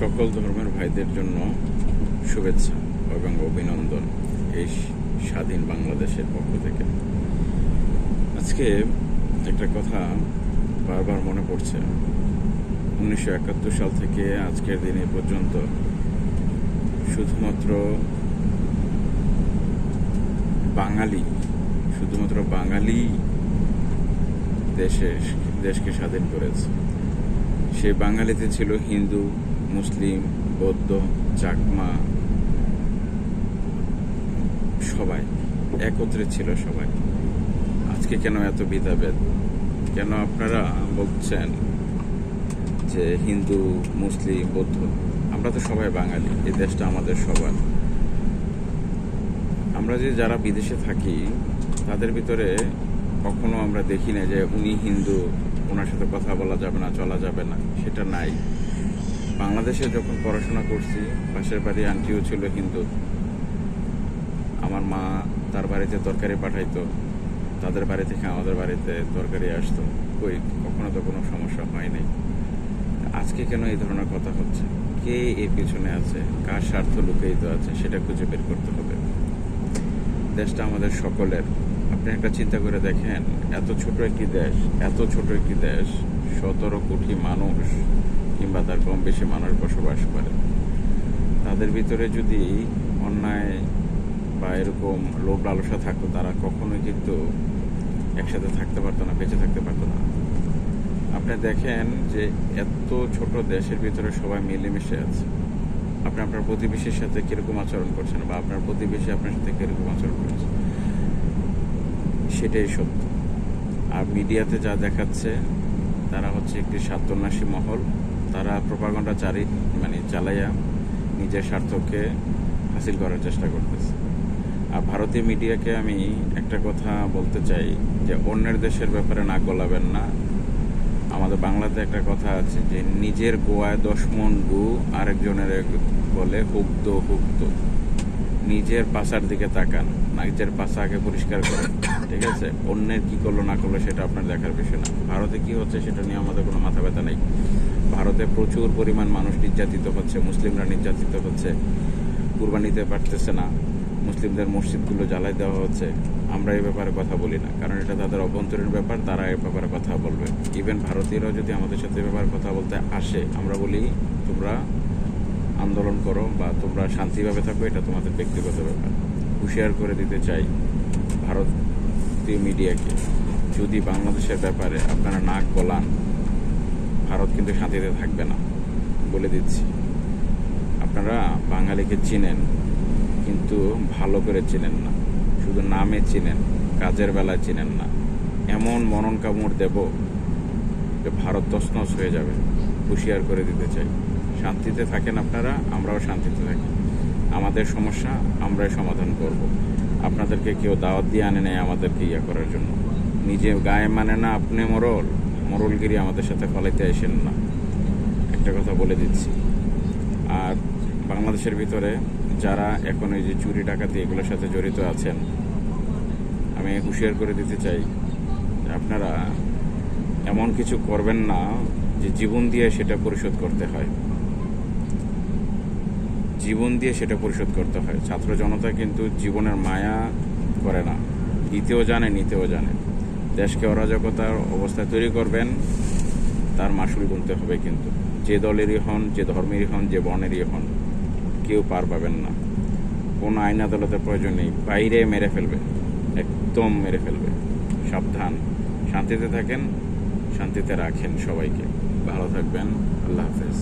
সকল ধর্মের ভাইদের জন্য শুভেচ্ছা এবং অভিনন্দন এই স্বাধীন বাংলাদেশের পক্ষ থেকে। আজকে একটা কথা বারবার মনে পড়ছে। 1971 সাল থেকে আজকের দিনে পর্যন্ত শুধুমাত্র বাঙালি দেশকে স্বাধীন করেছে। সেই বাঙালিতে ছিল হিন্দু, মুসলিম, বৌদ্ধ, চাকমা, সবাই একত্রে ছিল সবাই। আজকে কেন এত ভেদাভেদ? কেন আপনারা বলছেন যে হিন্দু, মুসলিম, বৌদ্ধ? আমরা তো সবাই বাঙালি, এই দেশটা আমাদের সবার। আমরা যে যারা বিদেশে থাকি তাদের ভিতরে কখনো আমরা দেখি না যে উনি হিন্দু, ওনার সাথে কথা বলা যাবে না, চলা যাবে না, সেটা নাই। বাংলাদেশে যখন পড়াশোনা করছি, পাশের বাড়ি আন্টিও ছিল হিন্দু। আমার মা তার বাড়িতে তরকারি পাঠাইতো, তাদের বাড়ি থেকে আমাদের বাড়িতে তরকারি আসতো, কখনো তো কোনো সমস্যা হয়নি। আজকে কেন এই ধরনের কথা হচ্ছে? কে এর পিছনে আছে? কার স্বার্থ লুকিয়ে আছে? সেটা খুঁজে বের করতে হবে। দেশটা আমাদের সকলের। আপনি একটা চিন্তা করে দেখেন, এত ছোট একটি দেশ 17 কোটি মানুষ কিংবা তার কম বেশি মানুষ বসবাস করে। তাদের ভিতরে যদি অন্যায় বা এরকম লোভ লালসা থাকতো, তারা কখনোই কিন্তু একসাথে থাকতে পারতো না, বেঁচে থাকতে পারতো না। আপনি দেখেন যে এত ছোট দেশের ভিতরে সবাই মিলেমিশে আছে। আপনি আপনার প্রতিবেশীর সাথে কিরকম আচরণ করছেন, বা আপনার প্রতিবেশী আপনার সাথে কিরকম আচরণ করছে, সেটাই সত্য। আর মিডিয়াতে যা দেখাচ্ছে, তারা হচ্ছে একটি স্বার্থন্যাসী মহল। তারা প্রোপাগান্ডা চালাইয়া নিজের স্বার্থকে হাসিল করার চেষ্টা করতেছে। আর ভারতীয় মিডিয়াকে আমি একটা কথা বলতে চাই যে অন্যের দেশের ব্যাপারে নাক গলাবেন না। আমাদের বাংলাতে একটা কথা আছে যে নিজের গোয়ায় 10 মণ গু আরেকজনের বলে হুক্ত। নিজের পাশার দিকে তাকান, নিজের পাশা আগে পরিষ্কার করেন, ঠিক আছে? অন্যের কি করলো না করলো সেটা আপনার দেখার বিষয় না। ভারতে কি হচ্ছে সেটা নিয়ে আমাদের কোনো মাথা ব্যথা নেই। ভারতে প্রচুর পরিমাণ মানুষ নির্যাতিত হচ্ছে, মুসলিমরা নির্যাতিত হচ্ছে, কুরবানি দিতে পারতেছে না, মুসলিমদের মসজিদগুলো জ্বালাই দেওয়া হচ্ছে। আমরা এই ব্যাপারে কথা বলি না, কারণ এটা তাদের অভ্যন্তরীণ ব্যাপার, তারা এই ব্যাপারে কথা বলবে। ইভেন ভারতীয়রাও যদি আমাদের সাথে এই ব্যাপারে কথা বলতে আসে, আমরা বলি তোমরা আন্দোলন করো বা তোমরা শান্তিভাবে থাকো, এটা তোমাদের ব্যক্তিগত ব্যাপার। হুঁশিয়ার করে দিতে চাই ভারতীয় মিডিয়াকে, যদি বাংলাদেশের ব্যাপারে আপনারা নাক গলান, ভারত কিন্তু শান্তিতে থাকবে না, বলে দিচ্ছি। আপনারা বাঙালিকে চিনেন, কিন্তু ভালো করে চিনেন না, শুধু নামে চিনেন, কাজের বেলায় চিনেন না। এমন মনন কামড় দেব যে ভারত তছনছ হয়ে যাবে। হুঁশিয়ার করে দিতে চাই। শান্তিতে থাকেন আপনারা, আমরাও শান্তিতে থাকি। আমাদের সমস্যা আমরাই সমাধান করব। আপনাদেরকে কেউ দাওয়াত দিয়ে আনে নেই আমাদেরকে করার জন্য। নিজে গায়ে মানে না আপনি মরলগিরি আমাদের সাথে ফলাইতে আসেন না, একটা কথা বলে দিচ্ছি। আর বাংলাদেশের ভিতরে যারা এখন এই যে চুরি ডাকাতি এগুলোর সাথে জড়িত আছেন, আমি হুঁশিয়ার করে দিতে চাই আপনারা এমন কিছু করবেন না যে জীবন দিয়ে সেটা পরিশোধ করতে হয়। ছাত্র জনতা কিন্তু জীবনের মায়া করে না, দিতেও জানে, নিতেও জানে। দেশকে অরাজকতার অবস্থায় তৈরি করবেন, তার মাসুল গুনতে হবে। কিন্তু যে দলেরই হন, যে ধর্মেরই হন, যে বর্ণেরই হন, কেউ পার পাবেন না। কোনো আইন আদালতের প্রয়োজন নেই, বাইরে মেরে ফেলবে, একদম মেরে ফেলবে। সাবধান। শান্তিতে থাকেন, শান্তিতে রাখেন সবাইকে। ভালো থাকবেন। আল্লাহ হাফেজ।